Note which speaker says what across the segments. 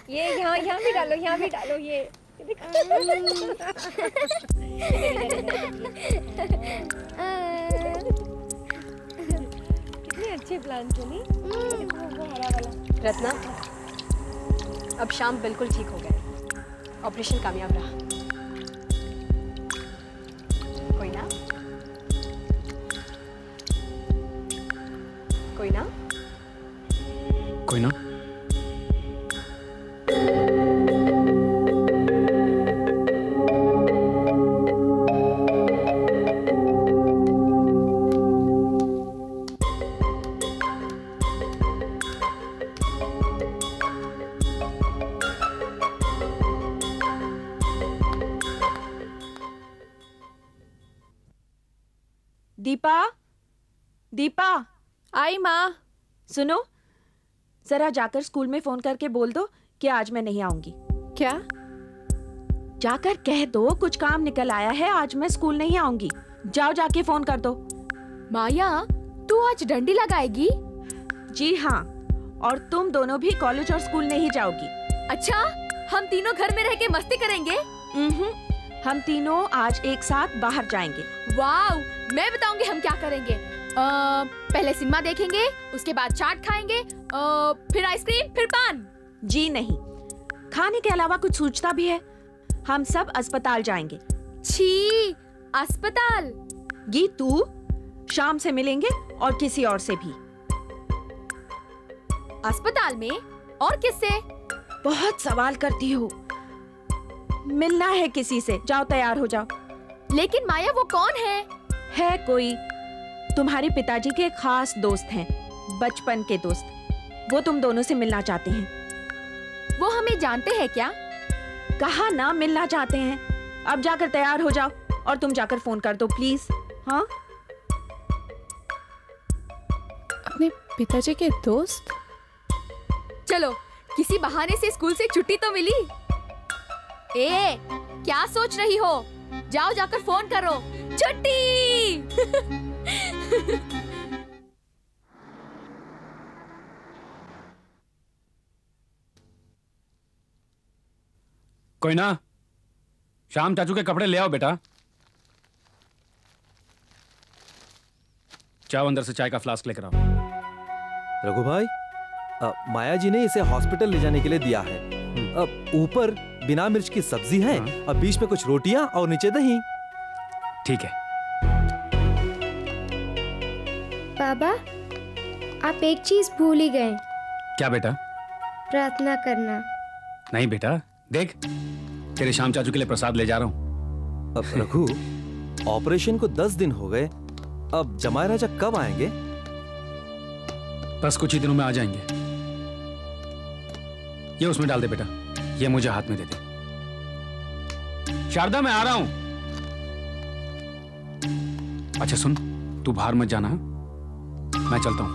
Speaker 1: ये यहाँ भी डालो, यहाँ भी डालो ये। कितने अच्छे प्लान चुनी। वो हरा वाला।
Speaker 2: रत्ना, अब शाम बिल्कुल ठीक हो गए। ऑपरेशन कामयाब रहा। कोई ना? कोई ना?
Speaker 3: कोई ना?
Speaker 4: दीपा, दीपा।
Speaker 5: आई माँ।
Speaker 4: सुनो, जरा जाकर स्कूल में फोन करके बोल दो कि आज मैं नहीं आऊंगी।
Speaker 5: क्या?
Speaker 4: जाकर कह दो कुछ काम निकल आया है, आज मैं स्कूल नहीं आऊंगी। जाओ, जाके फोन कर दो।
Speaker 5: माया, तू आज डंडी लगाएगी?
Speaker 4: जी हाँ, और तुम दोनों भी कॉलेज और स्कूल नहीं जाओगी।
Speaker 5: अच्छा, हम तीनों घर में रह के मस्ती करेंगे?
Speaker 4: हम तीनों आज एक साथ बाहर जाएंगे।
Speaker 5: वाव, मैं बताऊंगी हम क्या करेंगे। पहले सिनेमा देखेंगे, उसके बाद चाट खाएंगे, फिर आइसक्रीम, फिर पान।
Speaker 4: जी नहीं, खाने के अलावा कुछ सोचता भी है। हम सब अस्पताल जाएंगे।
Speaker 5: छी, अस्पताल?
Speaker 4: गीतू, शाम से मिलेंगे और किसी और से भी।
Speaker 5: अस्पताल में? और किससे?
Speaker 4: बहुत सवाल करती हो। मिलना है किसी से, जाओ तैयार हो जाओ।
Speaker 5: लेकिन माया, वो कौन है?
Speaker 4: है कोई, तुम्हारे पिताजी के खास दोस्त हैं, बचपन के दोस्त। वो तुम दोनों से मिलना चाहते हैं।
Speaker 5: वो हमें जानते हैं क्या?
Speaker 4: कहा ना, मिलना चाहते हैं। अब जाकर तैयार हो जाओ और तुम जाकर फोन कर दो प्लीज। हाँ,
Speaker 5: अपने पिताजी के दोस्त? चलो, किसी बहाने से स्कूल से छुट्टी तो मिली। ए, क्या सोच रही हो? जाओ, जाकर फोन करो। छुट्टी।
Speaker 3: कोई ना, शाम चाचू के कपड़े ले आओ बेटा। जाओ अंदर से चाय का फ्लास्क लेकर आओ।
Speaker 6: रघु भाई, माया जी ने इसे हॉस्पिटल ले जाने के लिए दिया है। ऊपर बिना मिर्च की सब्जी है और बीच में कुछ रोटियां और नीचे दही।
Speaker 3: ठीक है।
Speaker 1: बाबा, आप एक चीज भूल ही गए।
Speaker 3: क्या बेटा?
Speaker 1: प्रार्थना करना।
Speaker 3: नहीं बेटा, देख तेरे शाम चाचू के लिए प्रसाद ले जा रहा हूँ।
Speaker 6: अब रघु, ऑपरेशन को 10 दिन हो गए, अब जमाई राजा कब आएंगे?
Speaker 3: बस कुछ ही दिनों में आ जाएंगे। ये उसमें डाल दे बेटा, ये मुझे हाथ में दे दे। शारदा, मैं आ रहा हूं। अच्छा सुन, तू बाहर मत जाना, मैं चलता हूं।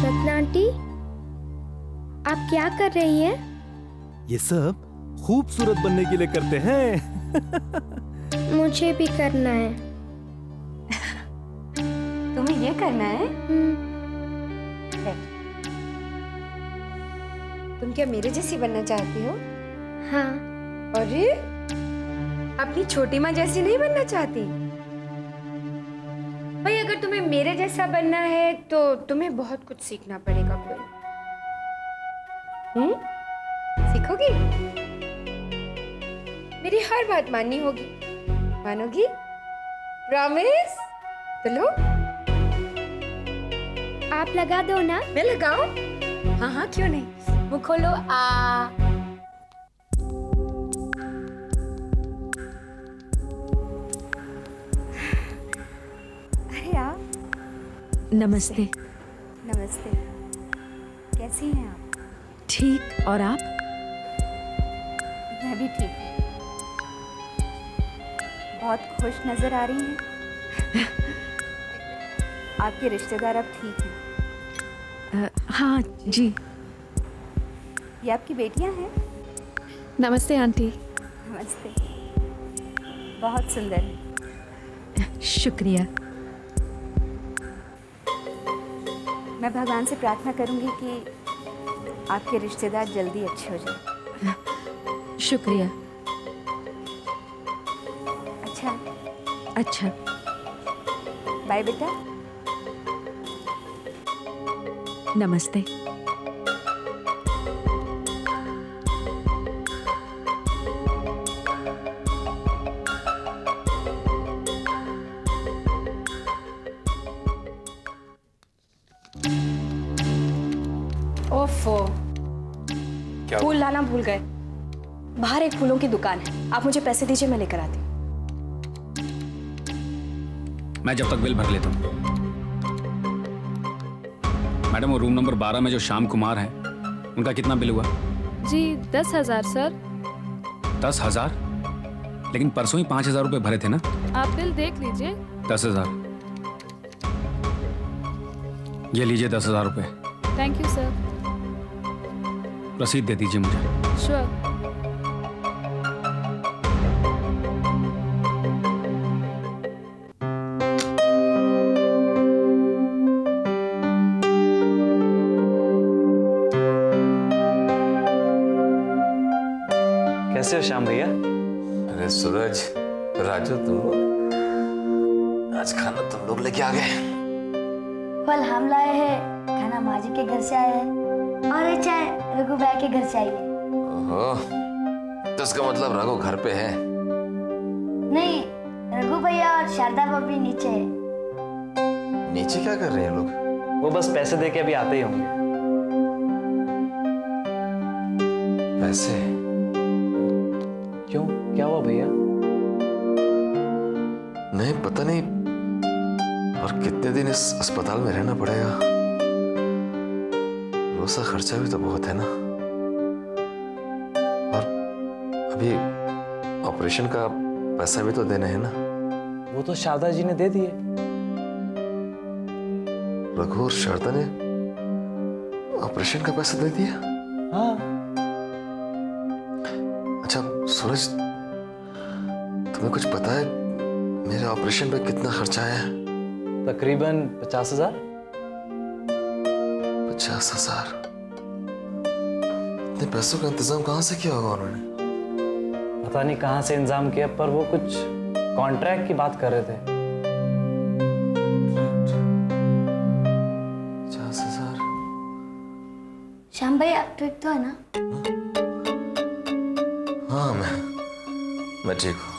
Speaker 1: रत्ना आंटी, आप क्या कर रही हैं?
Speaker 6: ये सब खूबसूरत बनने के लिए करते हैं।
Speaker 1: मुझे भी करना है।
Speaker 2: तुम्हें ये करना है? तुम क्या मेरे जैसी बनना चाहती हो?
Speaker 1: हाँ।
Speaker 2: अरे, अपनी छोटी माँ जैसी नहीं बनना चाहती? भाई, अगर तुम्हें मेरे जैसा बनना है तो तुम्हें बहुत कुछ सीखना पड़ेगा। कोई सीखोगी? मेरी हर बात माननी होगी। मानोगी? प्रॉमिस? तो लो।
Speaker 1: आप लगा दो ना।
Speaker 2: मैं लगाऊं? हाँ हाँ, क्यों नहीं। मुंह खोलो। आ अरे आ।
Speaker 4: नमस्ते।
Speaker 2: नमस्ते। कैसी हैं आप?
Speaker 4: ठीक, और आप?
Speaker 2: मैं भी ठीक हूँ। बहुत खुश नजर आ रही हैं। आपके रिश्तेदार अब ठीक हैं?
Speaker 4: हाँ जी।
Speaker 2: ये आपकी बेटियां हैं?
Speaker 5: नमस्ते आंटी।
Speaker 2: नमस्ते। बहुत सुंदर है।
Speaker 4: शुक्रिया।
Speaker 2: मैं भगवान से प्रार्थना करूंगी कि आपके रिश्तेदार जल्दी अच्छे हो जाए।
Speaker 4: शुक्रिया। अच्छा।
Speaker 2: बाय बेटा।
Speaker 4: नमस्ते।
Speaker 7: ओफो, फूल लाना भूल गए। बाहर एक फूलों की दुकान है, आप मुझे पैसे दीजिए, मैं लेकर आती हूँ।
Speaker 3: मैं जब तक बिल भर लेता हूँ। मैडम, वो रूम नंबर 12 में जो श्याम कुमार है, उनका कितना बिल हुआ?
Speaker 5: जी 10,000 सर।
Speaker 3: 10,000? लेकिन परसों ही 5,000 रुपए भरे थे ना?
Speaker 5: आप बिल देख लीजिए।
Speaker 3: 10,000। ये लीजिए 10,000 रुपए।
Speaker 5: Thank you sir.
Speaker 3: रसीद दे दीजिए मुझे।
Speaker 5: श्योर।
Speaker 8: कैसे हो श्याम भैया?
Speaker 9: अरे सूरज, राजू, तुम लोग आज खाना तुम लोग लेके आ गए।
Speaker 10: फल हम लाए हैं, खाना माजी के घर से आया है, और ये चाय रघु भाई के घर से आई है।
Speaker 9: ओहो, तो इसका मतलब रघु घर पे है?
Speaker 10: नहीं, रघु भैया और शारदा भाभी नीचे है।
Speaker 9: नीचे क्या कर रहे हैं लोग?
Speaker 8: वो बस पैसे दे के अभी आते ही होंगे।
Speaker 9: पैसे?
Speaker 8: क्यों, क्या हुआ भैया?
Speaker 9: नहीं, पता नहीं, और कितने दिन इस अस्पताल में रहना पड़ेगा। रोज का खर्चा भी तो बहुत है ना, और अभी ऑपरेशन का पैसा भी तो देना है ना।
Speaker 8: वो तो शारदा जी ने दे दिए।
Speaker 9: रघु और शारदा ने ऑपरेशन का पैसा दे दिया?
Speaker 8: हाँ।
Speaker 9: अच्छा सूरज, तुम्हें कुछ पता है मेरे ऑपरेशन पे कितना खर्चा आया है?
Speaker 8: तकरीबन 50,000।
Speaker 9: 50,000? इतने पैसों का इंतजाम कहां से किया होगा उन्होंने?
Speaker 8: पता नहीं कहां से इंतजाम किया, पर वो कुछ कॉन्ट्रैक्ट की बात कर रहे थे।
Speaker 9: 50,000?
Speaker 10: श्याम भाई आप ठीक तो है ना?
Speaker 9: हाँ, मैं ठीक हूँ।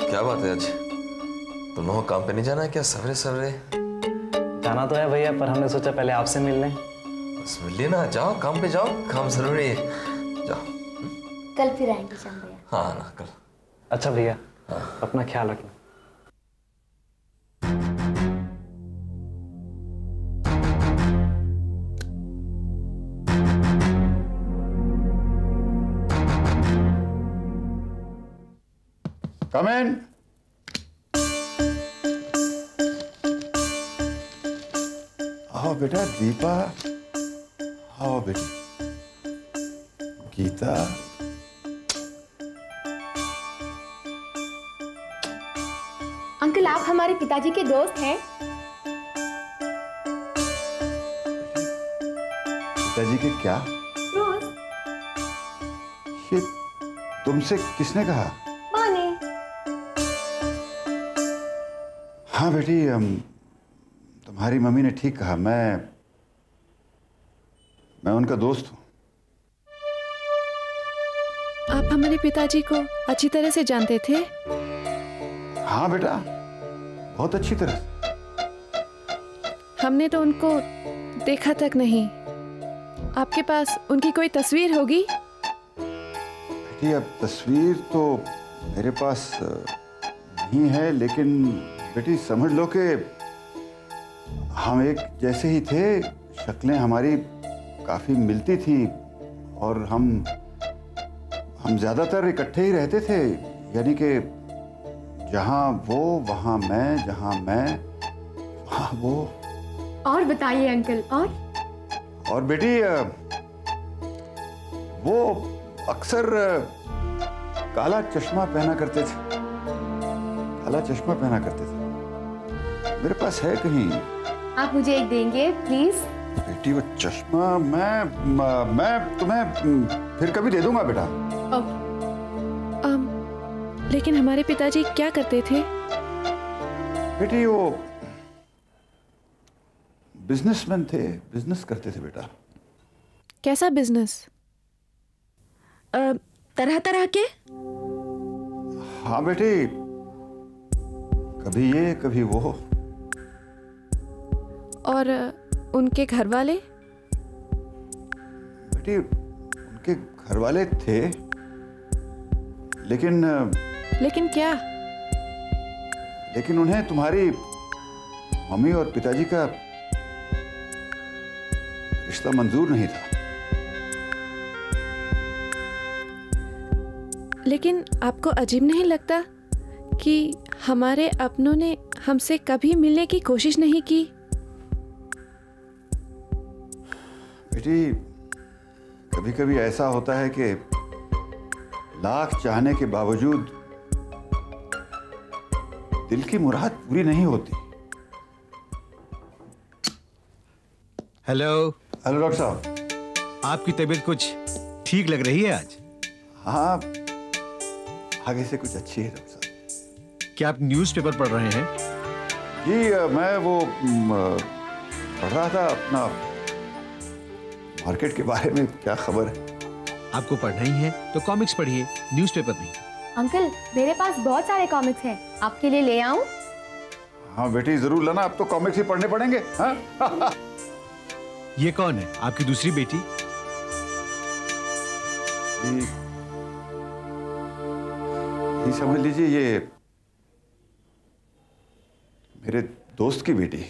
Speaker 9: क्या बात है आज? तुम लोगों को काम पे नहीं जाना है क्या सवेरे सवेरे?
Speaker 8: जाना तो है भैया, पर हमने सोचा पहले आपसे मिल लें।
Speaker 9: बस मिल लेना, जाओ काम पे जाओ, काम जरूरी है, जाओ।
Speaker 10: कल फिर आएंगे श्याम भैया।
Speaker 9: हाँ ना, कल।
Speaker 8: अच्छा भैया, अपना ख्याल रखना।
Speaker 11: Come in. आओ बेटा दीपा, आओ बेटी। गीता,
Speaker 1: अंकल आप हमारे पिताजी के दोस्त हैं?
Speaker 11: पिताजी के क्या?
Speaker 1: दोस्त।
Speaker 11: ये तुमसे किसने कहा?
Speaker 1: माँ ने।
Speaker 11: हाँ बेटी, तुम्हारी मम्मी ने ठीक कहा। मैं उनका दोस्त हूँ।
Speaker 12: आप हमारे पिताजी को अच्छी तरह से जानते थे?
Speaker 11: हाँ बेटा, बहुत अच्छी तरह।
Speaker 12: हमने तो उनको देखा तक नहीं। आपके पास उनकी कोई तस्वीर होगी?
Speaker 11: बेटी अब तस्वीर तो मेरे पास नहीं है, लेकिन बेटी समझ लो कि हम एक जैसे ही थे। शक्लें हमारी काफी मिलती थी और हम ज्यादातर इकट्ठे ही रहते थे। यानी कि जहां वो वहां मैं, जहां मैं वहां वो।
Speaker 1: और बताइए अंकल। और
Speaker 11: बेटी वो अक्सर काला चश्मा पहना करते थे। काला चश्मा पहना करते थे। मेरे पास है कहीं
Speaker 2: आप मुझे एक देंगे प्लीज?
Speaker 11: बेटी वो चश्मा मैं तुम्हें फिर कभी दे दूंगा बेटा।
Speaker 12: लेकिन हमारे पिताजी क्या करते थे?
Speaker 11: बेटी वो बिजनेसमैन थे, बिजनेस करते थे बेटा।
Speaker 12: कैसा बिजनेस?
Speaker 4: तरह तरह के।
Speaker 11: हाँ बेटी, कभी ये कभी वो।
Speaker 12: और उनके घर वाले?
Speaker 11: बेटी उनके घर वाले थे, लेकिन क्या? लेकिन उन्हें तुम्हारी मम्मी और पिताजी का रिश्ता मंजूर नहीं था।
Speaker 12: लेकिन आपको अजीब नहीं लगता कि हमारे अपनों ने हमसे कभी मिलने की कोशिश नहीं की?
Speaker 11: बेटी कभी कभी ऐसा होता है कि लाख चाहने के बावजूद दिल की मुराद पूरी नहीं होती।
Speaker 13: हेलो।
Speaker 11: हेलो डॉक्टर साहब।
Speaker 13: आपकी तबीयत कुछ ठीक लग रही है आज?
Speaker 11: हाँ, आगे से कुछ अच्छी है डॉक्टर साहब।
Speaker 13: क्या आप न्यूज़पेपर पढ़ रहे हैं?
Speaker 11: जी मैं वो पढ़ रहा था अपना मार्केट के बारे में, क्या खबर है।
Speaker 13: आपको पढ़ना ही है तो कॉमिक्स पढ़िए, न्यूज़पेपर नहीं।
Speaker 2: अंकल मेरे पास बहुत सारे कॉमिक्स हैं, आपके लिए ले आऊं?
Speaker 11: हाँ बेटी जरूर लाना, अब तो कॉमिक्स ही पढ़ने पड़ेंगे। हाँ?
Speaker 13: ये कौन है, आपकी दूसरी बेटी?
Speaker 11: ये समझ लीजिए ये मेरे दोस्त की बेटी।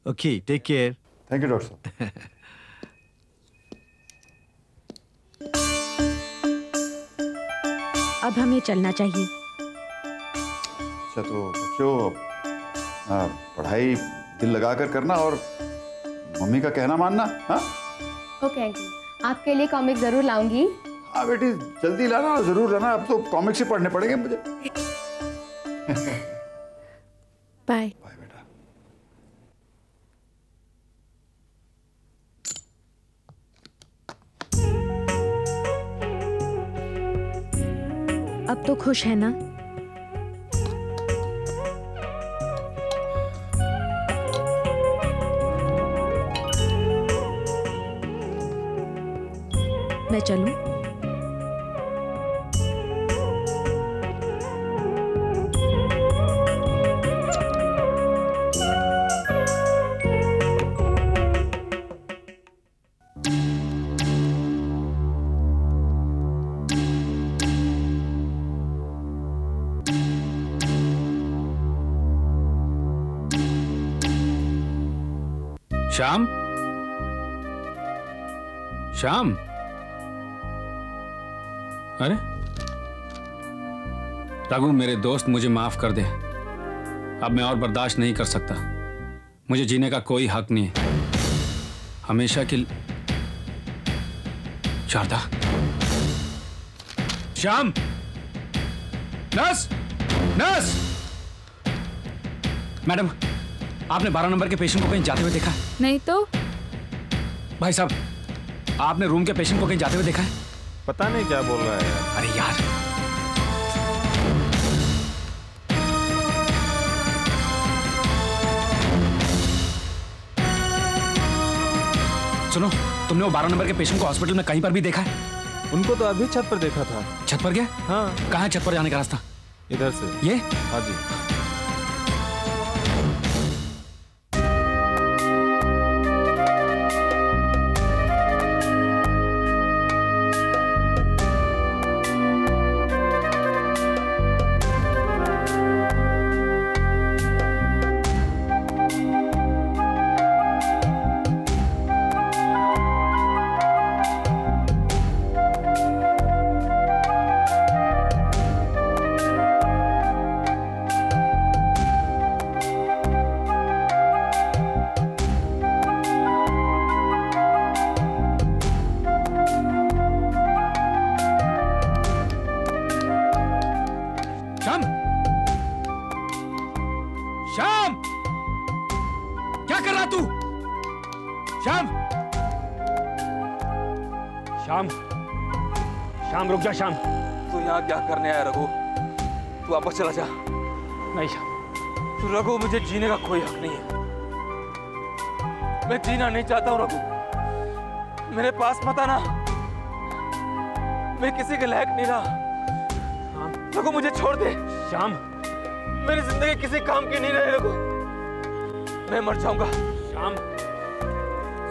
Speaker 13: Okay, take care.
Speaker 11: Thank you doctor साहब।
Speaker 4: अब हमें चलना चाहिए।
Speaker 11: अच्छा तो बच्चों पढ़ाई दिल लगाकर करना और मम्मी का कहना मानना। हाँ
Speaker 2: ओके अंकल, आपके लिए कॉमिक जरूर लाऊंगी।
Speaker 11: हाँ बेटी जल्दी लाना, जरूर लाना, अब तो कॉमिक्स ही पढ़ने पड़ेंगे मुझे।
Speaker 12: बाय।
Speaker 11: बाय बेटा।
Speaker 4: अब तो खुश है ना? मैं चलूं?
Speaker 3: श्याम, श्याम, अरे रघु मेरे दोस्त, मुझे माफ कर दे। अब मैं और बर्दाश्त नहीं कर सकता। मुझे जीने का कोई हक नहीं है। हमेशा के Sharda. Shyam, nurse, nurse, madam, आपने 12 नंबर के पेशेंट को कहीं जाते हुए देखा है?
Speaker 5: नहीं तो।
Speaker 3: भाई साहब, आपने रूम के पेशेंट को कहीं जाते हुए देखा है?
Speaker 6: पता नहीं क्या बोल रहा है।
Speaker 3: अरे यार, सुनो, तुमने वो 12 नंबर के पेशेंट को हॉस्पिटल में कहीं पर भी देखा है?
Speaker 6: उनको तो अभी छत पर देखा था।
Speaker 3: छत पर गया?
Speaker 6: हाँ।
Speaker 3: कहाँ है छत पर जाने का रास्ता?
Speaker 6: इधर से।
Speaker 3: ये?
Speaker 6: हाँ जी।
Speaker 3: श्याम, कर रहा तू? श्याम, श्याम, श्याम रुक जा। श्याम,
Speaker 14: तू यहाँ क्या करने आया रघु? तू वापस चला जा।
Speaker 3: नहीं श्याम।
Speaker 14: रघु, मुझे जीने का कोई हक नहीं है। मैं जीना नहीं चाहता हूँ रघु। मेरे पास मत आना। मैं किसी के लायक नहीं रहा। रघु, मुझे छोड़ दे।
Speaker 3: श्याम,
Speaker 14: मेरी जिंदगी किसी काम की नहीं रही रघु। मैं मर जाऊंगा।
Speaker 3: श्याम,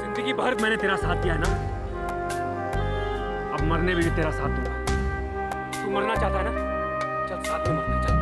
Speaker 3: जिंदगी भर मैंने तेरा साथ दिया है ना, अब मरने में भी तेरा साथ दूंगा। तू मरना चाहता है ना? चल साथ में मरते चल।